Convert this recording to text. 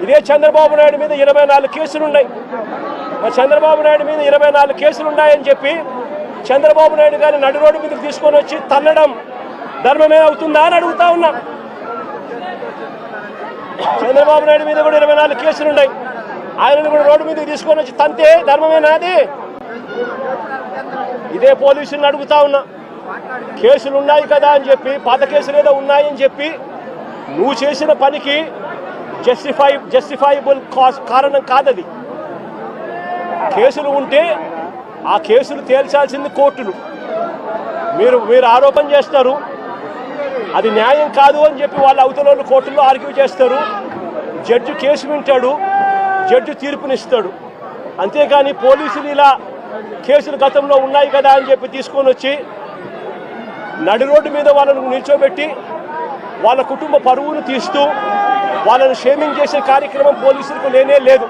ఇదే చంద్రబాబు నాయుడు మీద 24 కేసులున్నాయి. మరి చంద్రబాబు నాయుడు మీద 24 కేసులు ఉన్నాయని చెప్పి చంద్రబాబు నాయుడు గారిని నడి రోడ్డు మీదకి తీసుకొని వచ్చి తన్నడం ధర్మమే అవుతుందా అని అడుగుతా ఉన్నా. చంద్రబాబు నాయుడు మీద కూడా 24 కేసులు ఉన్నాయి. ఆయనను కూడా రోడ్డు మీదకి తీసుకొని వచ్చి తంతే ధర్మమేనా అది? ఇదే పోలీసులను అడుగుతా ఉన్నా. కేసులు ఉన్నాయి కదా అని చెప్పి, పాత కేసులు ఏదో ఉన్నాయని చెప్పి నువ్వు చేసిన పనికి జస్టిఫైబుల్ కారణం కాదది. కేసులు ఉంటే ఆ కేసులు తేల్చాల్సింది కోర్టులు. మీరు ఆరోపణ చేస్తారు, అది న్యాయం కాదు అని చెప్పి వాళ్ళ అవతల కోర్టుల్లో ఆర్గ్యూ చేస్తారు. జడ్జి కేసు వింటాడు, జడ్జి తీర్పునిస్తాడు. అంతేగాని పోలీసులు ఇలా కేసులు గతంలో ఉన్నాయి కదా అని చెప్పి తీసుకొని వచ్చి నడి రోడ్డు మీద వాళ్ళను నిల్చోబెట్టి వాళ్ళ కుటుంబ పరువును తీస్తూ వాళ్ళను షేమింగ్ చేసే కార్యక్రమం పోలీసులకు లేనే లేదు.